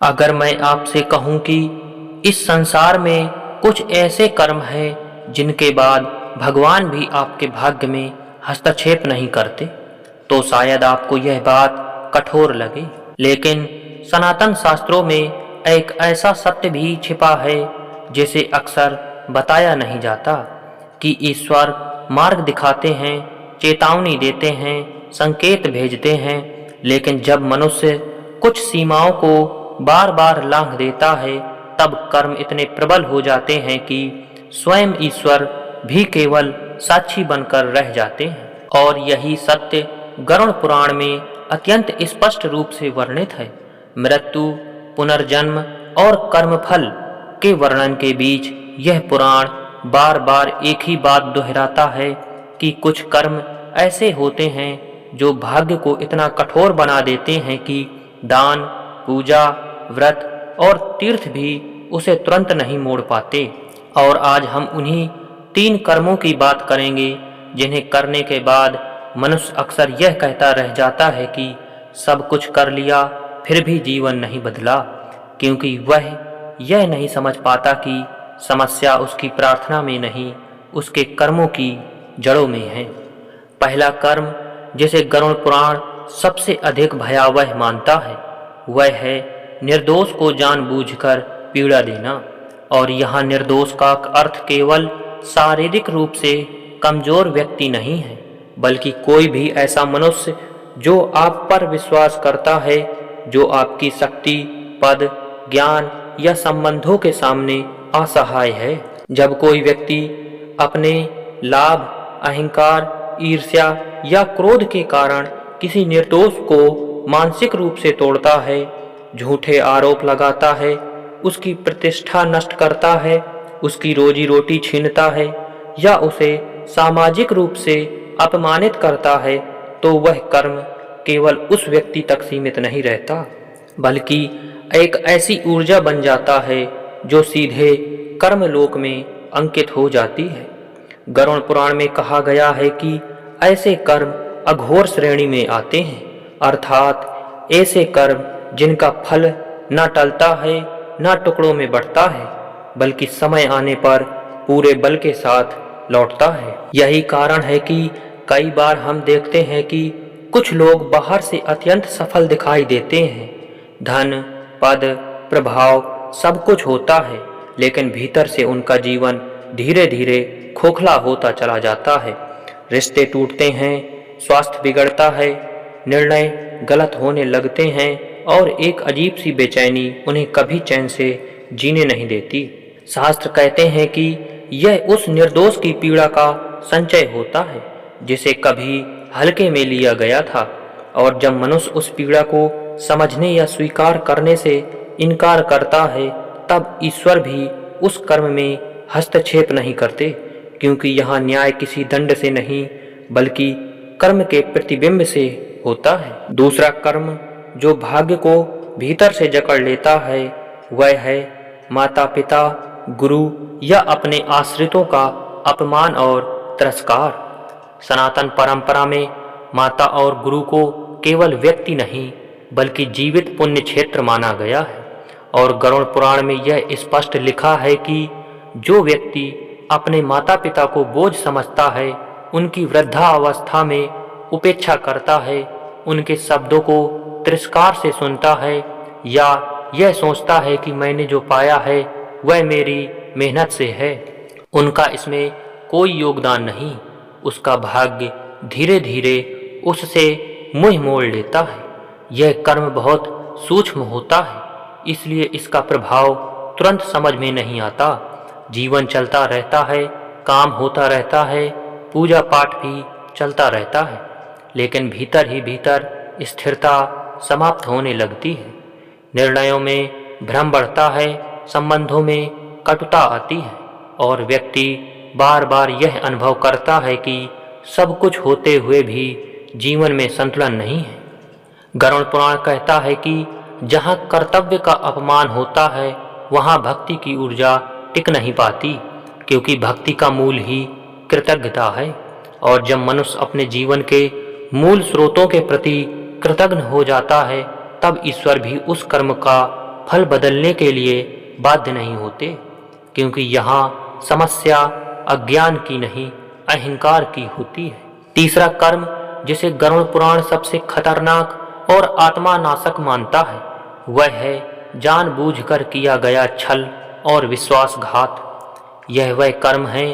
अगर मैं आपसे कहूं कि इस संसार में कुछ ऐसे कर्म हैं जिनके बाद भगवान भी आपके भाग्य में हस्तक्षेप नहीं करते, तो शायद आपको यह बात कठोर लगे। लेकिन सनातन शास्त्रों में एक ऐसा सत्य भी छिपा है जिसे अक्सर बताया नहीं जाता कि ईश्वर मार्ग दिखाते हैं, चेतावनी देते हैं, संकेत भेजते हैं, लेकिन जब मनुष्य कुछ सीमाओं को बार बार लांघ देता है तब कर्म इतने प्रबल हो जाते हैं कि स्वयं ईश्वर भी केवल साक्षी बनकर रह जाते हैं। और यही सत्य गरुड़ पुराण में अत्यंत स्पष्ट रूप से वर्णित है। मृत्यु, पुनर्जन्म और कर्मफल के वर्णन के बीच यह पुराण बार बार एक ही बात दोहराता है कि कुछ कर्म ऐसे होते हैं जो भाग्य को इतना कठोर बना देते हैं कि दान, पूजा, व्रत और तीर्थ भी उसे तुरंत नहीं मोड़ पाते। और आज हम उन्हीं 3 कर्मों की बात करेंगे जिन्हें करने के बाद मनुष्य अक्सर यह कहता रह जाता है कि सब कुछ कर लिया फिर भी जीवन नहीं बदला, क्योंकि वह यह नहीं समझ पाता कि समस्या उसकी प्रार्थना में नहीं, उसके कर्मों की जड़ों में है। पहला कर्म जिसे गरुड़ पुराण सबसे अधिक भयावह मानता है वह है निर्दोष को जानबूझकर पीड़ा देना। और यहाँ निर्दोष का अर्थ केवल शारीरिक रूप से कमजोर व्यक्ति नहीं है, बल्कि कोई भी ऐसा मनुष्य जो आप पर विश्वास करता है, जो आपकी शक्ति, पद, ज्ञान या संबंधों के सामने असहाय है। जब कोई व्यक्ति अपने लाभ, अहंकार, ईर्ष्या या क्रोध के कारण किसी निर्दोष को मानसिक रूप से तोड़ता है, झूठे आरोप लगाता है, उसकी प्रतिष्ठा नष्ट करता है, उसकी रोजी रोटी छीनता है या उसे सामाजिक रूप से अपमानित करता है, तो वह कर्म केवल उस व्यक्ति तक सीमित नहीं रहता, बल्कि एक ऐसी ऊर्जा बन जाता है जो सीधे कर्मलोक में अंकित हो जाती है। गरुड़ पुराण में कहा गया है कि ऐसे कर्म अघोर श्रेणी में आते हैं, अर्थात ऐसे कर्म जिनका फल न टलता है न टुकड़ों में बढ़ता है, बल्कि समय आने पर पूरे बल के साथ लौटता है। यही कारण है कि कई बार हम देखते हैं कि कुछ लोग बाहर से अत्यंत सफल दिखाई देते हैं, धन, पद, प्रभाव सब कुछ होता है, लेकिन भीतर से उनका जीवन धीरे धीरे खोखला होता चला जाता है। रिश्ते टूटते हैं, स्वास्थ्य बिगड़ता है, निर्णय गलत होने लगते हैं और एक अजीब सी बेचैनी उन्हें कभी चैन से जीने नहीं देती। शास्त्र कहते हैं कि यह उस निर्दोष की पीड़ा का संचय होता है जिसे कभी हल्के में लिया गया था, और जब मनुष्य उस पीड़ा को समझने या स्वीकार करने से इनकार करता है तब ईश्वर भी उस कर्म में हस्तक्षेप नहीं करते, क्योंकि यहाँ न्याय किसी दंड से नहीं बल्कि कर्म के प्रतिबिंब से होता है। दूसरा कर्म जो भाग्य को भीतर से जकड़ लेता है वह है माता पिता, गुरु या अपने आश्रितों का अपमान और तिरस्कार। सनातन परंपरा में माता और गुरु को केवल व्यक्ति नहीं बल्कि जीवित पुण्य क्षेत्र माना गया है, और गरुड़ पुराण में यह स्पष्ट लिखा है कि जो व्यक्ति अपने माता पिता को बोझ समझता है, उनकी वृद्धावस्था में उपेक्षा करता है, उनके शब्दों को तिरस्कार से सुनता है या यह सोचता है कि मैंने जो पाया है वह मेरी मेहनत से है, उनका इसमें कोई योगदान नहीं, उसका भाग्य धीरे धीरे उससे मुंह मोड़ लेता है। यह कर्म बहुत सूक्ष्म होता है, इसलिए इसका प्रभाव तुरंत समझ में नहीं आता। जीवन चलता रहता है, काम होता रहता है, पूजा पाठ भी चलता रहता है, लेकिन भीतर ही भीतर स्थिरता समाप्त होने लगती है। निर्णयों में भ्रम बढ़ता है, संबंधों में कटुता आती है और व्यक्ति बार बार यह अनुभव करता है कि सब कुछ होते हुए भी जीवन में संतुलन नहीं है। गरुड़ पुराण कहता है कि जहाँ कर्तव्य का अपमान होता है वहाँ भक्ति की ऊर्जा टिक नहीं पाती, क्योंकि भक्ति का मूल ही कृतज्ञता है, और जब मनुष्य अपने जीवन के मूल स्रोतों के प्रति कृतज्ञ हो जाता है तब ईश्वर भी उस कर्म का फल बदलने के लिए बाध्य नहीं होते, क्योंकि यहाँ समस्या अज्ञान की नहीं अहंकार की होती है। तीसरा कर्म जिसे गरुड़ पुराण सबसे खतरनाक और आत्मानाशक मानता है वह है जानबूझकर किया गया छल और विश्वासघात। यह वह कर्म है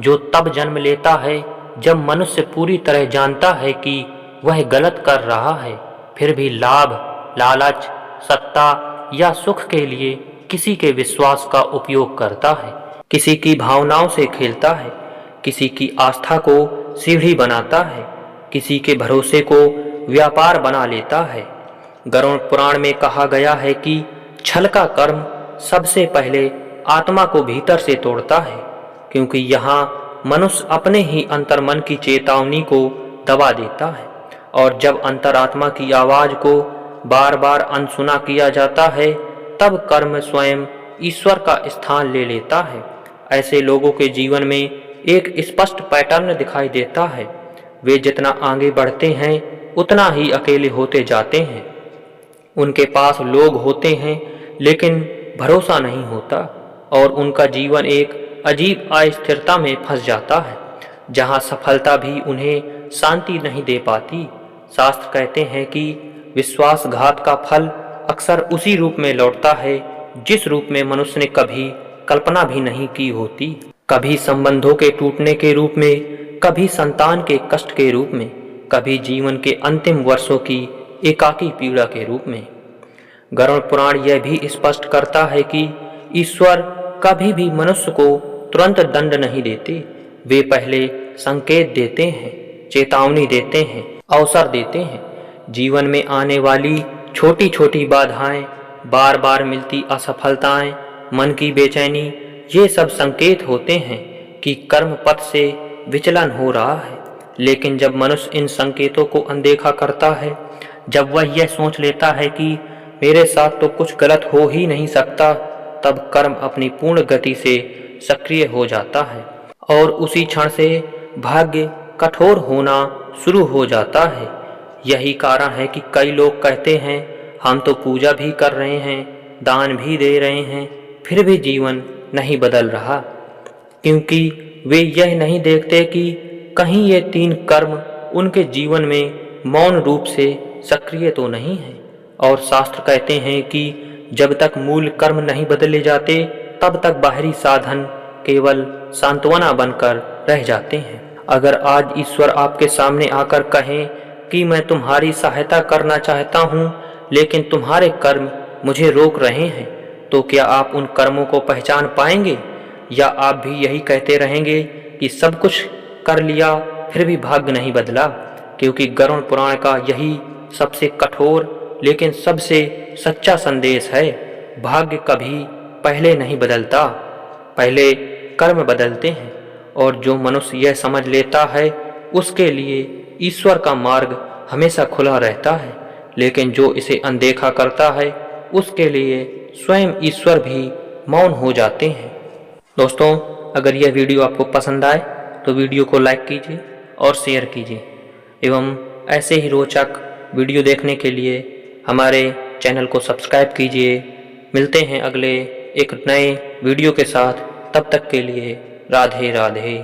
जो तब जन्म लेता है जब मनुष्य पूरी तरह जानता है कि वह गलत कर रहा है, फिर भी लाभ, लालच, सत्ता या सुख के लिए किसी के विश्वास का उपयोग करता है, किसी की भावनाओं से खेलता है, किसी की आस्था को सीढ़ी बनाता है, किसी के भरोसे को व्यापार बना लेता है। गरुड़ पुराण में कहा गया है कि छल का कर्म सबसे पहले आत्मा को भीतर से तोड़ता है, क्योंकि यहाँ मनुष्य अपने ही अंतर्मन की चेतावनी को दबा देता है, और जब अंतरात्मा की आवाज को बार बार अनसुना किया जाता है तब कर्म स्वयं ईश्वर का स्थान ले लेता है। ऐसे लोगों के जीवन में एक स्पष्ट पैटर्न दिखाई देता है। वे जितना आगे बढ़ते हैं उतना ही अकेले होते जाते हैं। उनके पास लोग होते हैं लेकिन भरोसा नहीं होता, और उनका जीवन एक अजीब अस्थिरता में फंस जाता है, जहाँ सफलता भी उन्हें शांति नहीं दे पाती। शास्त्र कहते हैं कि विश्वासघात का फल अक्सर उसी रूप में लौटता है जिस रूप में मनुष्य ने कभी कल्पना भी नहीं की होती। कभी संबंधों के टूटने के रूप में, कभी संतान के कष्ट के रूप में, कभी जीवन के अंतिम वर्षों की एकाकी पीड़ा के रूप में। गरुड़ पुराण यह भी स्पष्ट करता है कि ईश्वर कभी भी मनुष्य को तुरंत दंड नहीं देते। वे पहले संकेत देते हैं, चेतावनी देते हैं, अवसर देते हैं। जीवन में आने वाली छोटी छोटी बाधाएं, बार बार मिलती असफलताएं, मन की बेचैनी, ये सब संकेत होते हैं कि कर्म पथ से विचलन हो रहा है। लेकिन जब मनुष्य इन संकेतों को अनदेखा करता है, जब वह यह सोच लेता है कि मेरे साथ तो कुछ गलत हो ही नहीं सकता, तब कर्म अपनी पूर्ण गति से सक्रिय हो जाता है और उसी क्षण से भाग्य कठोर होना शुरू हो जाता है। यही कारण है कि कई लोग कहते हैं हम तो पूजा भी कर रहे हैं, दान भी दे रहे हैं, फिर भी जीवन नहीं बदल रहा, क्योंकि वे यह नहीं देखते कि कहीं ये तीन कर्म उनके जीवन में मौन रूप से सक्रिय तो नहीं है। और शास्त्र कहते हैं कि जब तक मूल कर्म नहीं बदले जाते तब तक बाहरी साधन केवल सांत्वना बनकर रह जाते हैं। अगर आज ईश्वर आपके सामने आकर कहें कि मैं तुम्हारी सहायता करना चाहता हूँ लेकिन तुम्हारे कर्म मुझे रोक रहे हैं, तो क्या आप उन कर्मों को पहचान पाएंगे, या आप भी यही कहते रहेंगे कि सब कुछ कर लिया फिर भी भाग्य नहीं बदला? क्योंकि गरुड़ पुराण का यही सबसे कठोर लेकिन सबसे सच्चा संदेश है। भाग्य कभी पहले नहीं बदलता, पहले कर्म बदलते हैं। और जो मनुष्य यह समझ लेता है उसके लिए ईश्वर का मार्ग हमेशा खुला रहता है, लेकिन जो इसे अनदेखा करता है उसके लिए स्वयं ईश्वर भी मौन हो जाते हैं। दोस्तों, अगर यह वीडियो आपको पसंद आए तो वीडियो को लाइक कीजिए और शेयर कीजिए, एवं ऐसे ही रोचक वीडियो देखने के लिए हमारे चैनल को सब्सक्राइब कीजिए। मिलते हैं अगले एक नए वीडियो के साथ, तब तक के लिए राधे राधे।